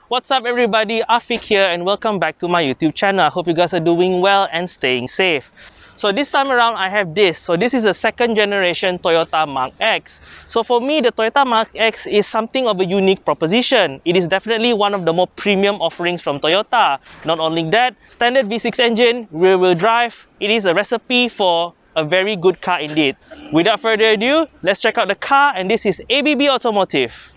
What's up everybody, Afiq here and welcome back to my YouTube channel. I hope you guys are doing well and staying safe. So this time around I have this. So this is a second generation Toyota Mark X. So for me, the Toyota Mark X is something of a unique proposition. It is definitely one of the more premium offerings from Toyota. Not only that, standard V6 engine, rear wheel drive, it is a recipe for a very good car indeed. Without further ado, let's check out the car, and this is ABB Automotive.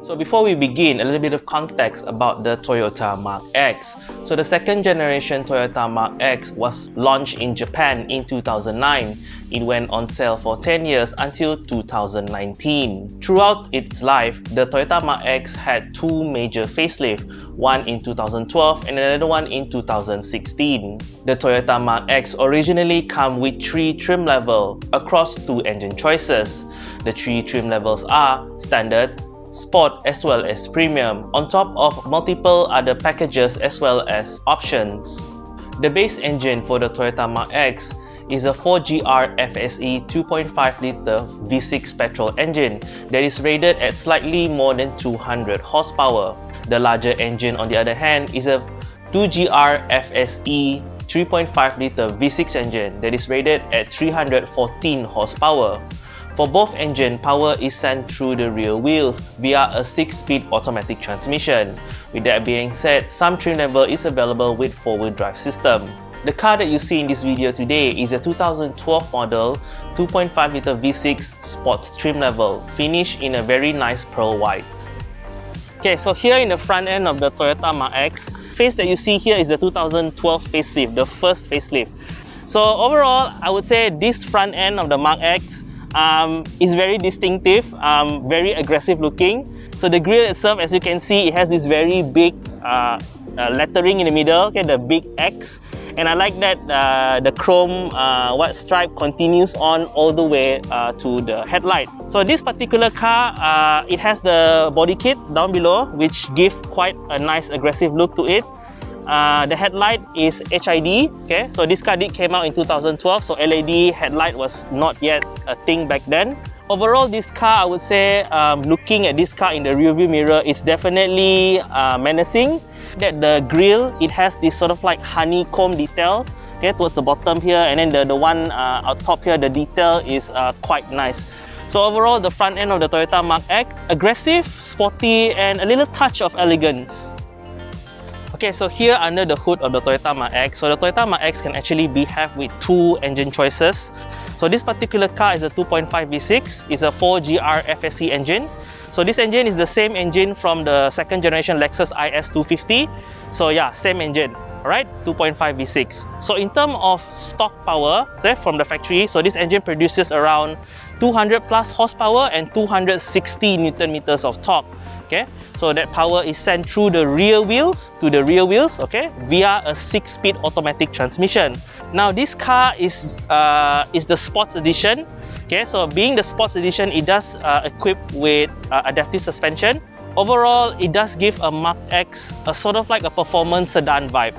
So before we begin, a little bit of context about the Toyota Mark X. So the second generation Toyota Mark X was launched in Japan in 2009. It went on sale for 10 years until 2019. Throughout its life, the Toyota Mark X had two major facelifts, one in 2012 and another one in 2016. The Toyota Mark X originally came with 3 trim levels across 2 engine choices. The 3 trim levels are Standard, Sport as well as Premium, on top of multiple other packages as well as options. The base engine for the Toyota Mark X is a 4GR FSE 2.5-litre V6 petrol engine that is rated at slightly more than 200 horsepower. The larger engine, on the other hand, is a 2GR FSE 3.5-litre V6 engine that is rated at 314 horsepower. For both engines, power is sent through the rear wheels via a 6-speed automatic transmission. With that being said, some trim level is available with 4-wheel drive system. The car that you see in this video today is a 2012 model 2.5-litre V6 Sports trim level, finished in a very nice pearl white. Okay, so here in the front end of the Toyota Mark X, face that you see here is the 2012 facelift, the first facelift. So overall, I would say this front end of the Mark X is very distinctive, very aggressive looking. So the grille itself, as you can see, it has this very big lettering in the middle, okay, the big X. And I like that the chrome white stripe continues on all the way to the headlight. So this particular car, it has the body kit down below, which gives quite a nice aggressive look to it. The headlight is HID, okay, so this car came out in 2012, so LED headlight was not yet a thing back then. Overall, this car, I would say, looking at this car in the rearview mirror is definitely menacing. That the grille, it has this sort of like honeycomb detail, okay, towards the bottom here, and then the one out top here, the detail is quite nice. So overall, the front end of the Toyota Mark X, aggressive, sporty, and a little touch of elegance. Okay, so here under the hood of the Toyota Mark X, so the Toyota Mark X can actually be had with 2 engine choices. So this particular car is a 2.5 V6, it's a 4GR FSE engine. So this engine is the same engine from the second generation Lexus IS 250. So yeah, same engine, alright, 2.5 V6. So in terms of stock power, say from the factory, so this engine produces around 200 plus horsepower and 260 Newton meters of torque. Okay, so that power is sent through the rear wheels okay, via a 6-speed automatic transmission. Now this car is the sports edition. Okay, so being the sports edition, it does equip with adaptive suspension, overall, it does give a Mark X a sort of like a performance sedan vibe.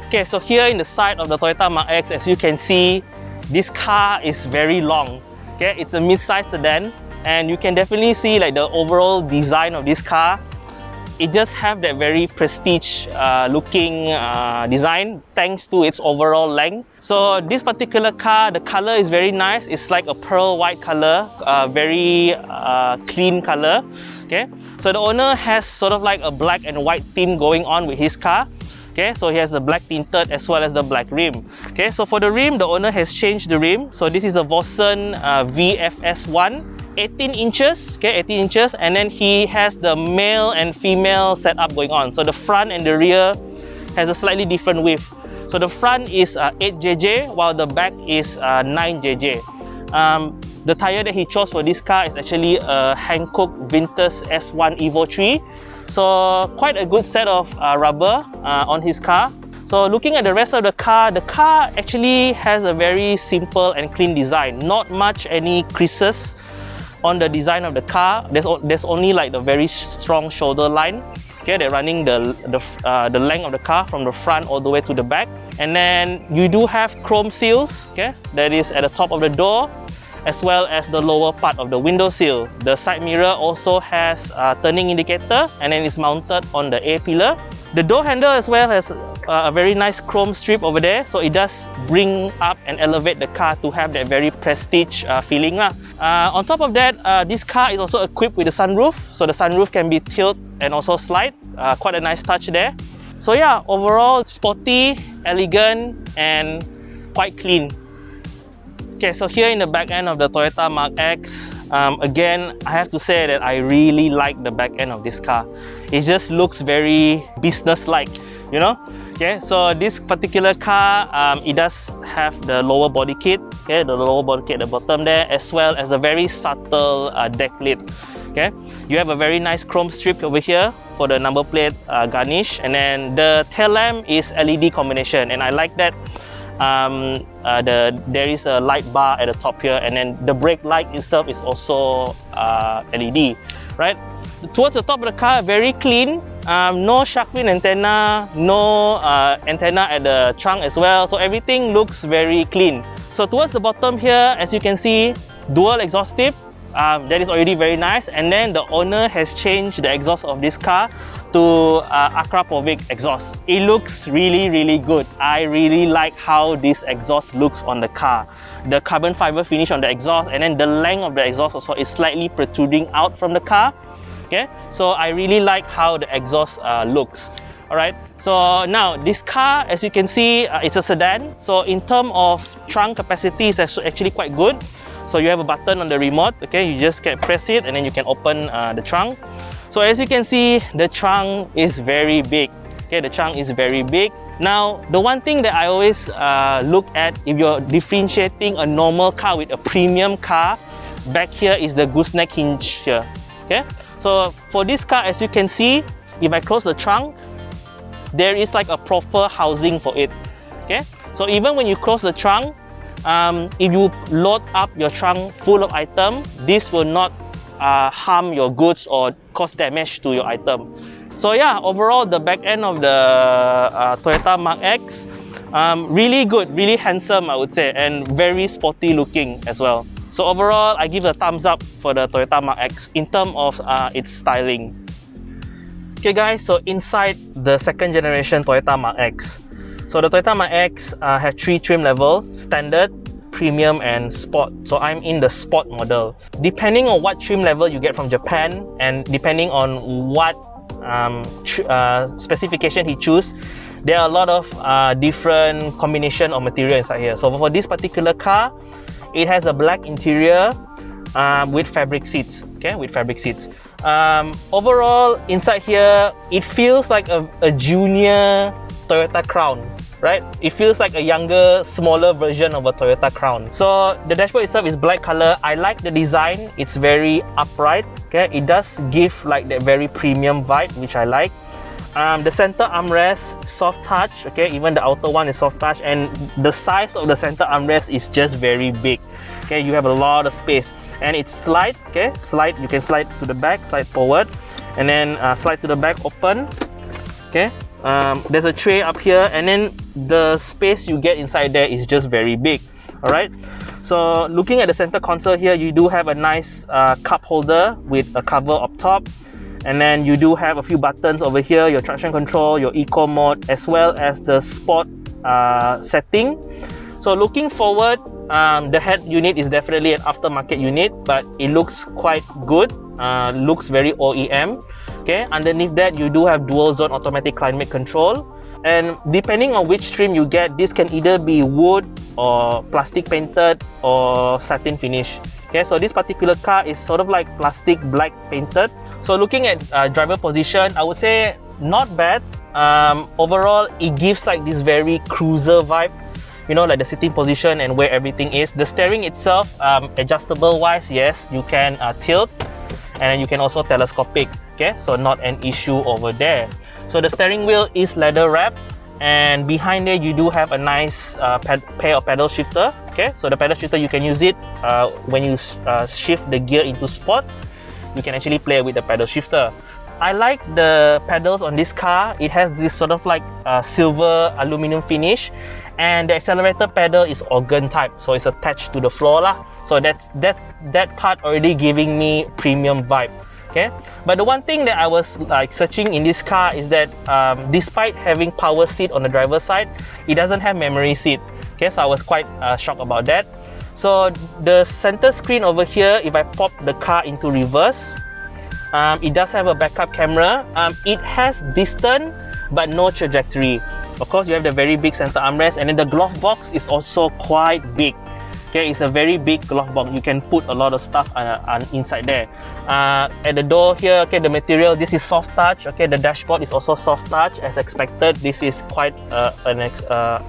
Okay, so here in the side of the Toyota Mark X, as you can see, this car is very long. Okay, it's a mid-size sedan, and you can definitely see like the overall design of this car. It just have that very prestige looking design thanks to its overall length. So this particular car, the color is very nice. It's like a pearl white color, very clean color. Okay, so the owner has sort of like a black and white theme going on with his car. Okay, so he has the black tinted as well as the black rim. Okay, so for the rim, the owner has changed the rim. So this is a Vossen VFS1, 18 inches, okay, 18 inches, and then he has the male and female setup going on. So the front and the rear has a slightly different width. So the front is 8JJ, while the back is 9JJ. The tire that he chose for this car is actually a Hankook Vintus S1 Evo 3. So quite a good set of rubber on his car. So looking at the rest of the car actually has a very simple and clean design. Not much any creases on the design of the car. There's only like the very strong shoulder line. Okay, they're running the length of the car from the front all the way to the back. And then you do have chrome seals, okay, that is at the top of the door, as well as the lower part of the window sill. The side mirror also has a turning indicator, and then it's mounted on the A-pillar. The door handle as well has a very nice chrome strip over there, so it does bring up and elevate the car to have that very prestige feeling. On top of that, this car is also equipped with a sunroof, so the sunroof can be tilted and also slide. Quite a nice touch there. So yeah, overall sporty, elegant, and quite clean. Okay, so here in the back end of the Toyota Mark X, again, I have to say that I really like the back end of this car. It just looks very business-like, you know? Okay, so this particular car, it does have the lower body kit, okay, the lower body kit at the bottom there, as well as a very subtle deck lid. Okay, you have a very nice chrome strip over here for the number plate garnish, and then the tail lamp is LED combination, and I like that. There is a light bar at the top here, and then the brake light itself is also LED, right? Towards the top of the car, very clean. No shark fin antenna, no antenna at the trunk as well, so everything looks very clean. So towards the bottom here, as you can see, dual exhaust tip. That is already very nice, and then the owner has changed the exhaust of this car to Akrapovic exhaust. It looks really good. I really like how this exhaust looks on the car. The carbon fiber finish on the exhaust, and then the length of the exhaust also is slightly protruding out from the car. Okay, so I really like how the exhaust looks. Alright, so now this car, as you can see, it's a sedan. So in terms of trunk capacity, it's actually quite good. So you have a button on the remote, okay, you just can press it and then you can open the trunk. So as you can see, the trunk is very big. Okay, the trunk is very big. Now, the one thing that I always look at if you're differentiating a normal car with a premium car, back here is the gooseneck hinge here. Okay, so for this car, as you can see, if I close the trunk, there is like a proper housing for it. Okay, so even when you close the trunk, if you load up your trunk full of items, this will not harm your goods or cause damage to your item. So yeah, overall the back end of the Toyota Mark X, really good, really handsome I would say, and very sporty looking as well. So overall, I give a thumbs up for the Toyota Mark X in terms of its styling. Okay guys, so inside the second generation Toyota Mark X, so the Toyota Mark X has 3 trim levels: standard, premium, and sport. So I'm in the sport model. Depending on what trim level you get from Japan, and depending on what specification he choose, there are a lot of different combination of material inside here. So for this particular car, it has a black interior with fabric seats. Okay, with fabric seats. Overall, inside here, it feels like a junior Toyota Crown, right? It feels like a younger, smaller version of a Toyota Crown. So the dashboard itself is black color. I like the design. It's very upright. Okay, it does give like that very premium vibe, which I like. The center armrest, soft touch. Okay, even the outer one is soft touch, and the size of the center armrest is just very big. Okay, you have a lot of space, and it's slide. Okay, slide. You can slide to the back, slide forward. and then slide to the back, open. Okay, there's a tray up here, and then the space you get inside there is just very big. All right, so looking at the center console here, you do have a nice cup holder with a cover up top, and then you do have a few buttons over here, your traction control, your eco mode, as well as the sport setting. So looking forward, the head unit is definitely an aftermarket unit, but it looks quite good, looks very OEM. Okay, underneath that you do have dual zone automatic climate control, and depending on which trim you get, this can either be wood or plastic painted or satin finish. Okay, so this particular car is sort of like plastic black painted. So looking at driver position, I would say not bad. Overall, it gives like this very cruiser vibe, you know, like the sitting position and where everything is. The steering itself, adjustable wise, yes, you can tilt, and you can also telescopic. Okay, so not an issue over there. So the steering wheel is leather wrapped, and behind there you do have a nice pair of pedal shifter. Okay, so the pedal shifter, you can use it when you shift the gear into sport. You can actually play with the pedal shifter. I like the pedals on this car. It has this sort of like silver aluminum finish, and the accelerator pedal is organ type, so it's attached to the floor lah. So that part already giving me premium vibe. Okay, but the one thing that I was like searching in this car is that despite having power seat on the driver's side, it doesn't have memory seat. Okay, so I was quite shocked about that. So the center screen over here, if I pop the car into reverse, it does have a backup camera. It has distance but no trajectory. Of course, you have the very big center armrest, and then the glove box is also quite big. Okay, it's a very big glove box. You can put a lot of stuff inside there. At the door here, okay, the material, this is soft touch. Okay, the dashboard is also soft touch as expected. This is quite a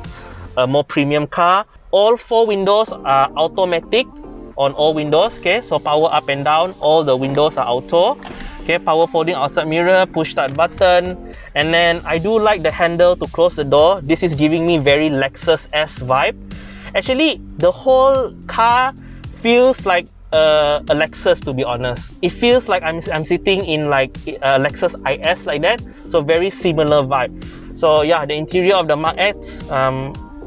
more premium car. All 4 windows are automatic on all windows. Okay, so power up and down, all the windows are auto. Okay, power folding outside mirror, push start button, and then I do like the handle to close the door. This is giving me very Lexus S vibe. Actually, the whole car feels like a Lexus, to be honest. It feels like I'm sitting in like a Lexus IS like that. So very similar vibe. So yeah, the interior of the Mark X,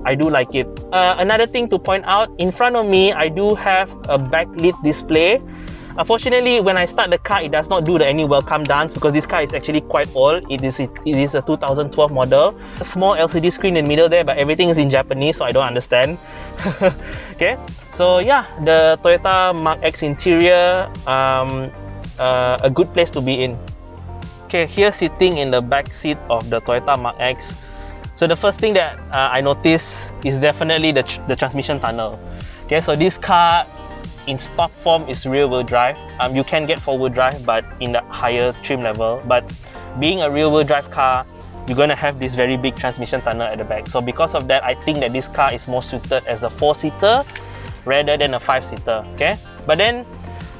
I do like it. Another thing to point out, in front of me, I do have a backlit display. Unfortunately, when I start the car, it does not do any welcome dance because this car is actually quite old. It is a 2012 model. A small LCD screen in the middle there, but everything is in Japanese, so I don't understand. Okay, so yeah, the Toyota Mark X interior, a good place to be in. Okay, here sitting in the back seat of the Toyota Mark X. So the first thing that I noticed is definitely the transmission tunnel. Okay, so this car in stock form is rear-wheel drive. You can get four-wheel drive, but in the higher trim level. But being a rear-wheel drive car, you're going to have this very big transmission tunnel at the back. So because of that, I think that this car is more suited as a 4-seater rather than a 5-seater. Okay, but then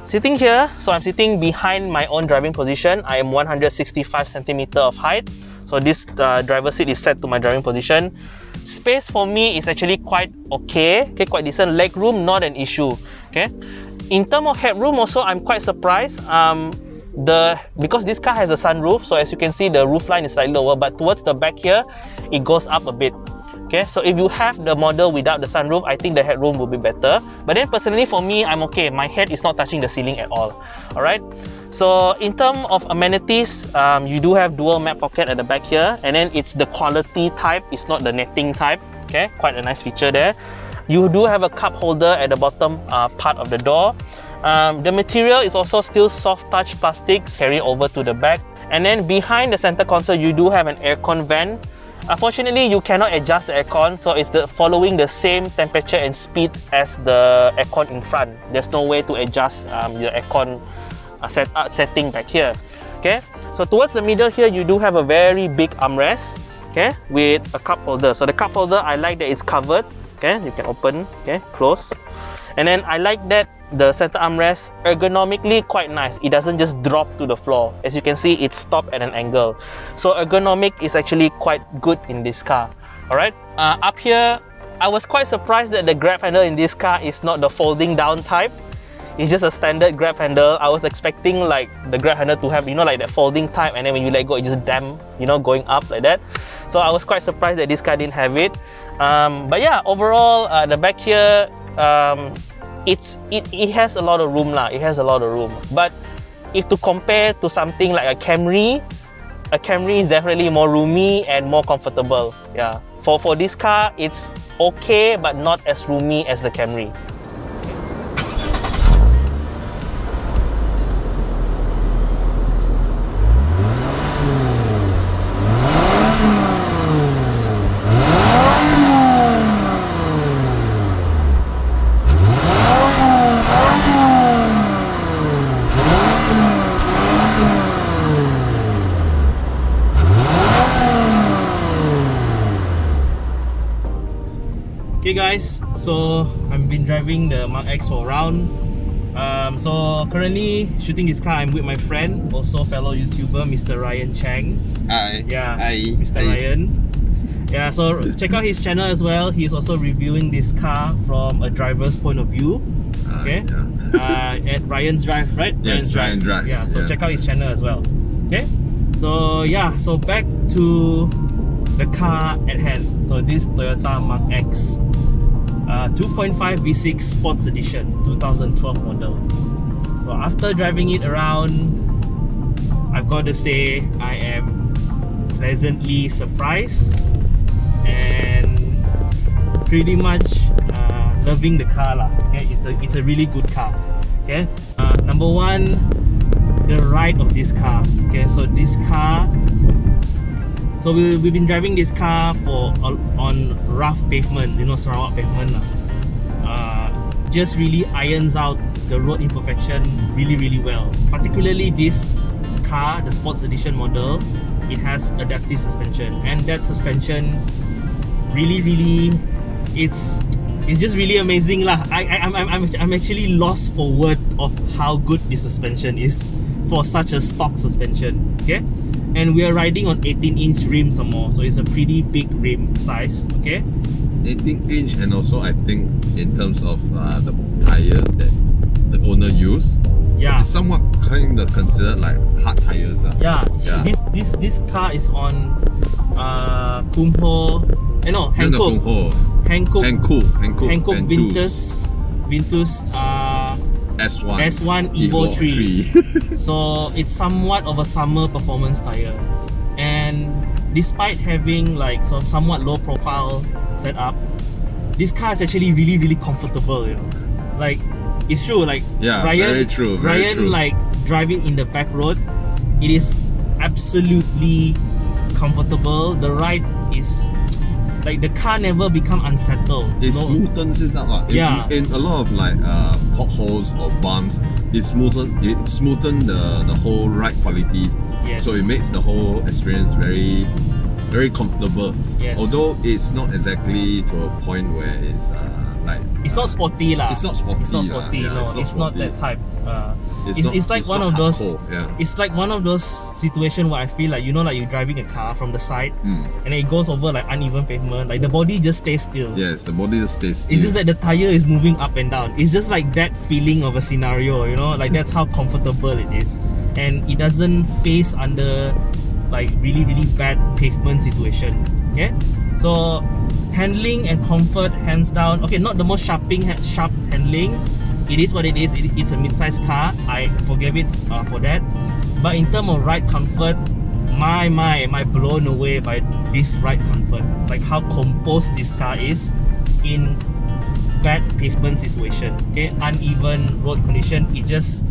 sitting here, so I'm sitting behind my own driving position. I am 165 centimeter of height. So this driver seat is set to my driving position. Space for me is actually quite okay, quite decent. Leg room, not an issue. Okay, in terms of headroom also, I'm quite surprised. Because this car has a sunroof, so as you can see, the roof line is slightly lower, but towards the back here, it goes up a bit. Okay, so if you have the model without the sunroof, I think the headroom will be better. But then personally for me, I'm okay. My head is not touching the ceiling at all. Alright, so in terms of amenities, you do have dual map pocket at the back here, and then it's the quality type, it's not the netting type. Okay, quite a nice feature there. You do have a cup holder at the bottom part of the door. The material is also still soft touch plastic carrying over to the back. And then behind the center console, you do have an aircon vent. Unfortunately, you cannot adjust the aircon, so it's following the same temperature and speed as the aircon in front. There's no way to adjust your aircon setting back here. Okay, so towards the middle here, you do have a very big armrest, okay, with a cup holder. So the cup holder, I like that it's covered. Okay, you can open, okay, close. And then I like that the center armrest ergonomically quite nice. It doesn't just drop to the floor. As you can see, it's stopped at an angle. So ergonomic is actually quite good in this car. Alright, up here, I was quite surprised that the grab handle in this car is not the folding down type. it's just a standard grab handle. I was expecting like the grab handle to have, you know, like that folding type, and then when you let go, it just you know, going up like that. So I was quite surprised that this car didn't have it. But yeah, overall, the back here, it has a lot of room lah. It has a lot of room. But if to compare to something like a Camry is definitely more roomy and more comfortable. Yeah. For this car, it's okay, but not as roomy as the Camry. Okay guys, so I've been driving the Mark X for a round. So currently shooting this car, I'm with my friend, also fellow YouTuber, Mr. Ryan Chang. Hi. Yeah, Hi. Mr. Hi. Ryan. Yeah, so check out his channel as well. He's also reviewing this car from a driver's point of view. Okay, at Ryan's Drive, right? Yes, Ryan's Drive. Yeah, so check out his channel as well. Okay, so yeah, so back to the car at hand. So this Toyota Mark X. 2.5 V6 Sports Edition 2012 model. So after driving it around, I've got to say I am pleasantly surprised and pretty much loving the car lah. Okay, it's a really good car. Okay, number one, the ride of this car. Okay, so this car. So we've been driving this car on rough pavement, you know, Sarawak pavement. Just really irons out the road imperfection really well. Particularly this car, the Sports Edition model, it has adaptive suspension, and that suspension really it's just really amazing lah. I'm actually lost for word of how good this suspension is for such a stock suspension. Okay. And we are riding on 18-inch rims some more, so it's a pretty big rim size. Okay, 18-inch, and also I think in terms of the tires that the owner used, yeah, it's somewhat kind of considered like hard tires. Yeah. This car is on Hankook Vintus S1 Evo 3. So it's somewhat of a summer performance tire, and despite having like somewhat low profile setup, this car is actually really comfortable, you know. Like, it's true, like, yeah, Ryan, very true. Like driving in the back road, it is absolutely comfortable. The ride is like, the car never become unsettled. It smoothens it out. Yeah. In a lot of like potholes or bumps, it smoothens the whole ride quality. Yes. So it makes the whole experience very comfortable. Yes. Although it's not exactly to a point where it's like, it's not sporty lah. It's not sporty. It's not sporty. Yeah, no, it's not that type. It's like one of those. Yeah. It's like one of those situations where I feel like, you know, like you're driving a car from the side, and it goes over like uneven pavement. Like the body just stays still. Yes, the body just stays still. It's just that the tire is moving up and down. It's just like that feeling of a scenario, you know. Like that's how comfortable it is, and it doesn't face under like really bad pavement situation. Okay, so handling and comfort, hands down. Okay, not the most sharp handling. It is what it is. It's a mid-sized car. I forgive it for that. But in terms of ride comfort, am I blown away by this ride comfort. Like how composed this car is in bad pavement situation. Okay, uneven road condition. It just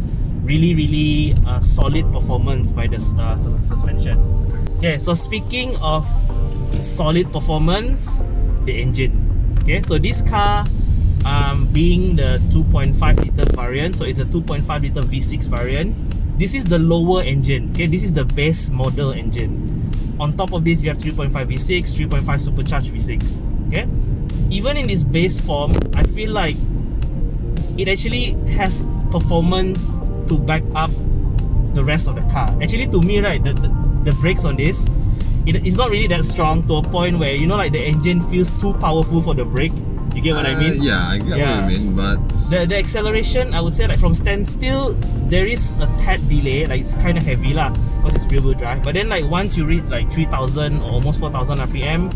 really solid performance by the suspension. Okay, so speaking of solid performance, the engine. Okay, so this car, being the 2.5 liter variant, so it's a 2.5 liter V6 variant. This is the lower engine. Okay, this is the base model engine. On top of this, you have 3.5 V6, 3.5 supercharged V6. Okay, even in this base form, I feel like it actually has performance to back up the rest of the car. Actually, to me, right, the brakes on this, it's not really that strong to a point where, you know, like the engine feels too powerful for the brake. You get what I mean? Yeah, I get what you mean, but the acceleration, I would say like from standstill, there is a tad delay, like it's kind of heavy lah, because it's rear wheel drive. But then like once you reach like 3000 or almost 4000 RPM,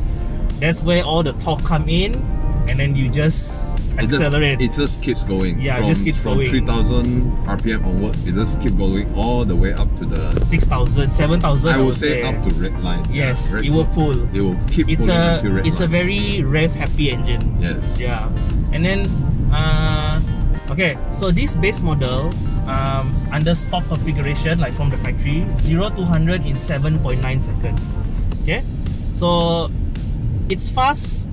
that's where all the torque come in, and then you just accelerate. It just keeps going. Yeah, it just keeps going. From 3000 RPM onward, it just keeps going all the way up to the 6000, 7000. I would say up to red line. Yes, it will pull. It will keep pulling until red line. It's a very rev happy engine. Yes. Yeah, and then okay, so this base model under stock configuration, like from the factory, 0 to 100 in 7.9 seconds. Okay, so it's fast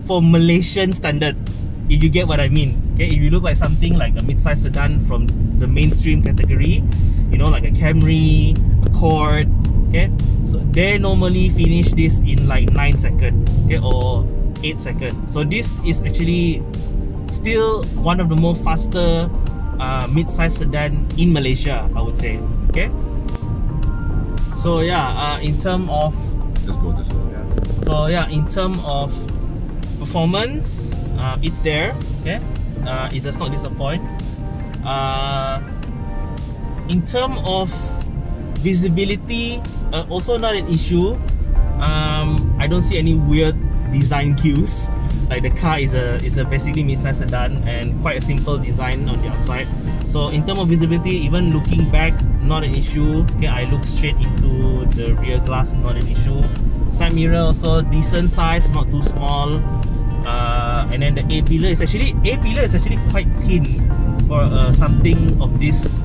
for Malaysian standard, if you get what I mean. Okay, if you look like something like a mid-size sedan from the mainstream category, you know, like a Camry, Accord, okay, so they normally finish this in like 9 seconds, okay, or 8 seconds. So this is actually still one of the more faster mid-size sedan in Malaysia, I would say. Okay, so yeah, in terms of in terms of performance, it's there. Okay, it does not disappoint. In terms of visibility, also not an issue. I don't see any weird design cues. Like the car is a basically mid-size sedan and quite a simple design on the outside. So in terms of visibility, even looking back, not an issue. Okay, I look straight into the rear glass, not an issue. Side mirror also decent size, not too small. And then the A pillar is actually quite thin for something of this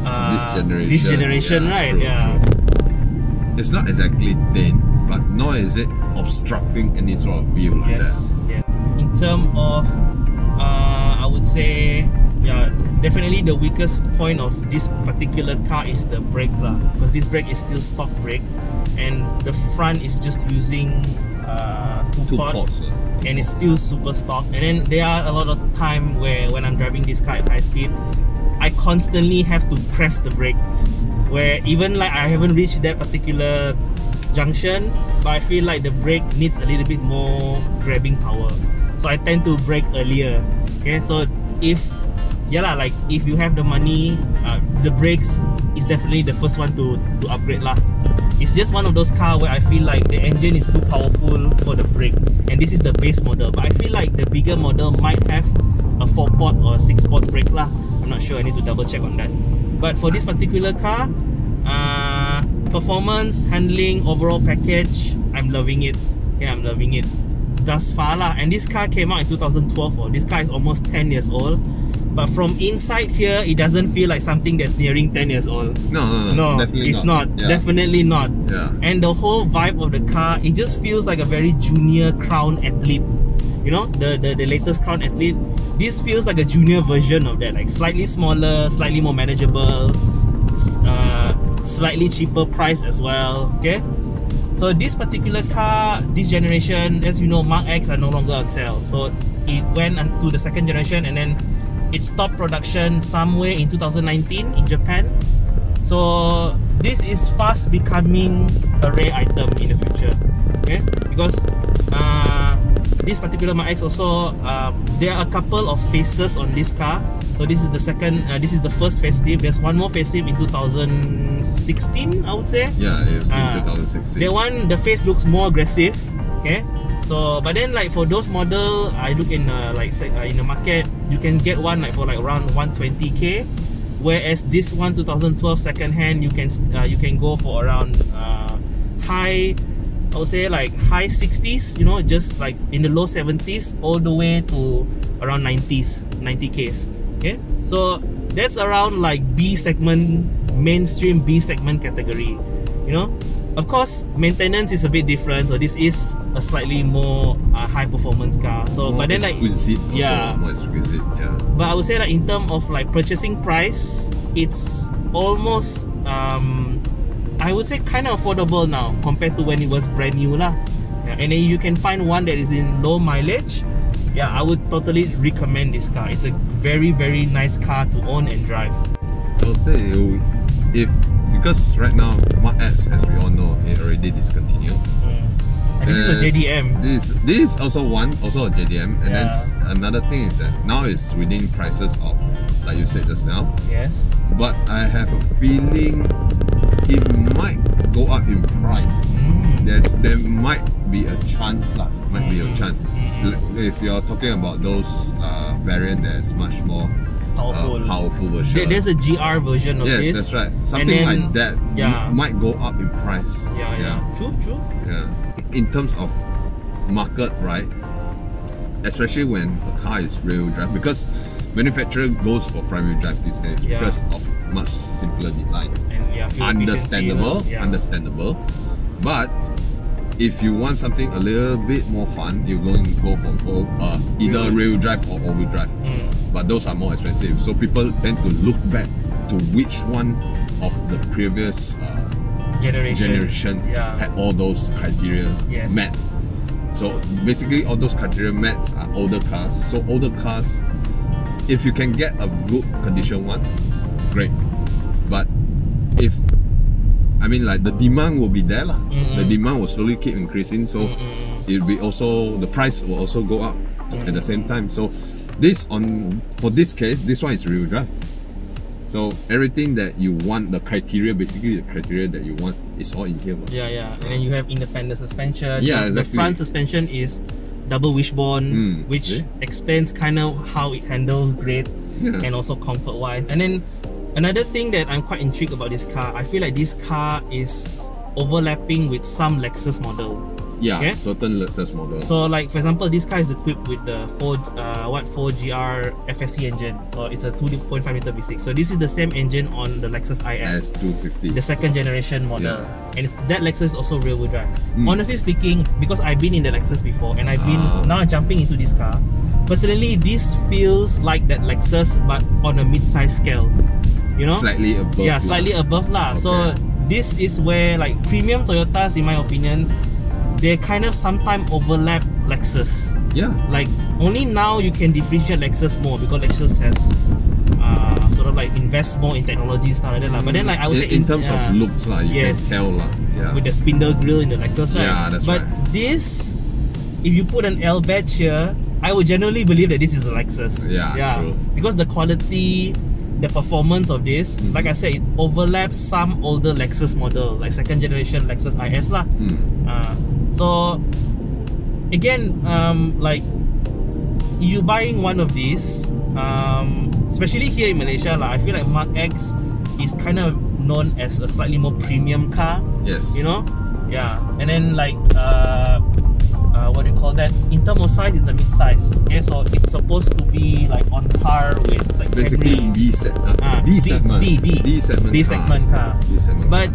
generation, yeah, right? True, yeah. True. It's not exactly thin, but nor is it obstructing any sort of view like that. Yeah. In terms of, I would say, yeah, definitely the weakest point of this particular car is the brake lah, because this brake is still stock brake, and the front is just using two ports. And it's still super stock. And then there are a lot of time where when I'm driving this car at high speed, I constantly have to press the brake, where even like I haven't reached that particular junction, but I feel like the brake needs a little bit more grabbing power, so I tend to brake earlier. Okay, so if like if you have the money, the brakes is definitely the first one to upgrade lah. It's just one of those cars where I feel like the engine is too powerful for the brake, and this is the base model. But I feel like the bigger model might have a 4-port or 6-port brake lah. I'm not sure, I need to double check on that. But for this particular car, performance, handling, overall package, I'm loving it. Yeah, I'm loving it thus far lah. And this car came out in 2012. Oh, this car is almost 10 years old. But from inside here, it doesn't feel like something that's nearing 10 years old. No, definitely it's not. Yeah. Definitely not. Yeah. And the whole vibe of the car, it just feels like a very junior Crown Athlete. You know, the latest Crown Athlete. This feels like a junior version of that, like slightly smaller, slightly more manageable, slightly cheaper price as well. Okay. So this particular car, this generation, as you know, Mark X are no longer on sale. So it went to the second generation, and then it stopped production somewhere in 2019 in Japan. So this is fast becoming a rare item in the future. Okay, because this particular Mark X also, there are a couple of faces on this car. So this is the second, this is the first facelift. There's one more facelift in 2016, I would say. Yeah, it was in 2016. The one, the face looks more aggressive. Okay. So, but then like for those model, I look in in the market, you can get one like for like around 120k, whereas this one 2012 second hand, you can go for around high, I would say like high 60s, you know, just like in the low 70s all the way to around 90ks. Okay, so that's around like B segment, mainstream B segment category, you know. Of course, maintenance is a bit different, so this is a slightly more high performance car. So, more but then like exquisite, more exquisite, yeah. But I would say that in terms of like purchasing price, it's almost I would say kind of affordable now compared to when it was brand new lah. Yeah, and then you can find one that is in low mileage. Yeah, I would totally recommend this car. It's a very, very nice car to own and drive. I would say because right now Mark X, as we all know, it already discontinued. And this is a JDM. This is also a JDM, and then another thing is that now it's within prices of, like you said just now. Yes. But I have a feeling it might go up in price. There might be a chance lah. If you're talking about those variant that's much more powerful version. There's a GR version of this. Yes, that's right. Something then, like that might go up in price. True. Yeah. In terms of market, right? Especially when a car is rear-wheel drive, because manufacturer goes for front-wheel drive these days because of much simpler design. And understandable. But if you want something a little bit more fun, you're going to go for either rear-wheel drive or all-wheel drive. But those are more expensive. So people tend to look back to which one of the previous generation had all those criteria met. So basically all those criteria met are older cars. So older cars, if you can get a good condition one, great. But if the demand will be there lah. The demand will slowly keep increasing, so it'll be also, the price will also go up at the same time. So for this case, this one is rear-wheel drive. So everything that you want, basically the criteria that you want is all in here. And then you have independent suspension. Exactly. The front suspension is double wishbone, which explains kind of how it handles grade and also comfort wise. And then another thing that I'm quite intrigued about this car, I feel like this car is overlapping with some Lexus model. Certain Lexus model. So like for example, this car is equipped with the 4GR FSC engine. So it's a 2.5 litre V6. So this is the same engine on the Lexus IS S250, the second generation model. And that Lexus is also rear-wheel drive. Honestly speaking, because I've been in the Lexus before and I've been now jumping into this car, personally this feels like that Lexus but on a mid-size scale. You know? Slightly above. Slightly above lah. Okay. So this is where like premium Toyotas, in my opinion, they kind of sometimes overlap Lexus. Like only now you can differentiate Lexus more because Lexus has sort of like invest more in technology and stuff like that lah. But then like I would say in terms of looks lah, you can tell lah. With the spindle grille in the Lexus, right? That's but this, if you put an L badge here, I would genuinely believe that this is a Lexus. True. Because the quality, the performance of this, like I said, it overlaps some older Lexus model, like second generation Lexus IS lah. So again, like you buying one of these, especially here in Malaysia lah, I feel like Mark X is kind of known as a slightly more premium car. Yes. You know? And then like what do you call that? In terms of size, it's a mid-size. Okay, so it's supposed to be like on par with like basically D segment car. But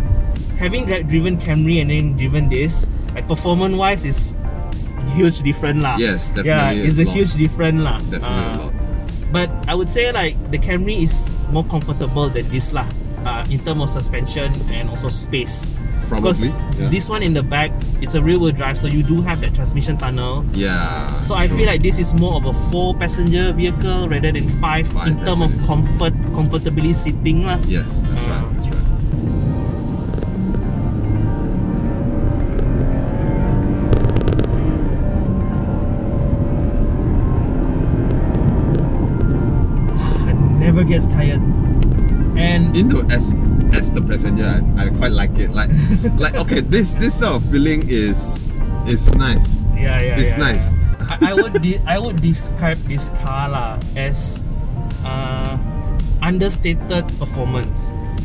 having driven Camry and then driven this, like performance-wise, is huge different lah. Yes, definitely. It's a huge different lah. Definitely a lot. But I would say like the Camry is more comfortable than this lah. In terms of suspension and also space. Probably. Because this one in the back, it's a rear-wheel drive, so you do have that transmission tunnel. So I feel like this is more of a 4-passenger vehicle rather than 5 in terms of comfortably sitting lah. Yes, that's right. Never gets tired. And as the passenger, I quite like it. Like okay, this sort of feeling is nice. It's nice. I would describe this car lah as understated performance.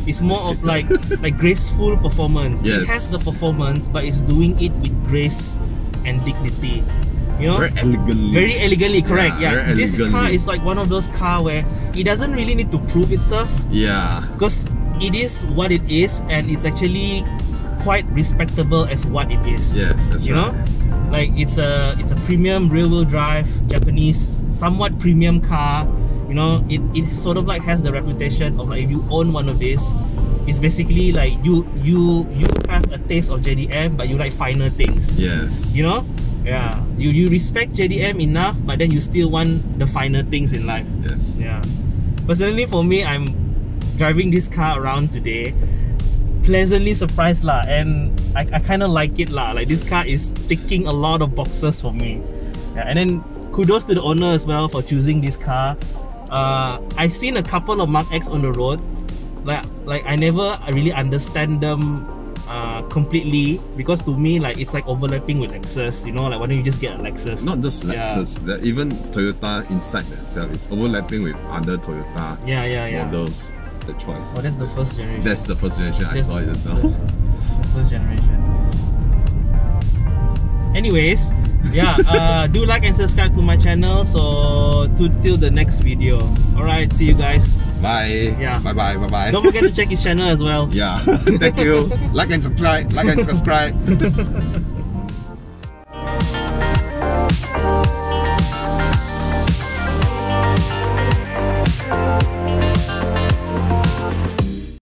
It's more of like graceful performance. It has the performance, but it's doing it with grace and dignity. You know, very elegantly, correct. This car is like one of those cars where it doesn't really need to prove itself. Because it is what it is, and it's actually quite respectable as what it is. Yes, that's right. You know, like it's a premium rear-wheel drive Japanese, somewhat premium car. You know, it sort of like has the reputation of like if you own one of these, it's basically like you have a taste of JDM, but you like finer things. Yes. You know. You respect JDM enough, but then you still want the finer things in life. Yes. Personally for me, I'm driving this car around today. pleasantly surprised lah, and I kind of like it lah. Like, this car is ticking a lot of boxes for me. Yeah, and then kudos to the owner as well for choosing this car. I've seen a couple of Mark X on the road. Like I never really understand them completely, because to me, like, it's like overlapping with Lexus, you know, like, why don't you just get a Lexus? Not just Lexus, even Toyota inside themselves is overlapping with other Toyota models. The choice. Oh, that's the first generation. That's the first generation. I saw it yourself. The first generation. Anyways, yeah, do like and subscribe to my channel. So till the next video. Alright, see you guys. Bye. Yeah. Bye bye. Bye bye. Don't forget to check his channel as well. Yeah. Thank you. Like and subscribe. Like and subscribe.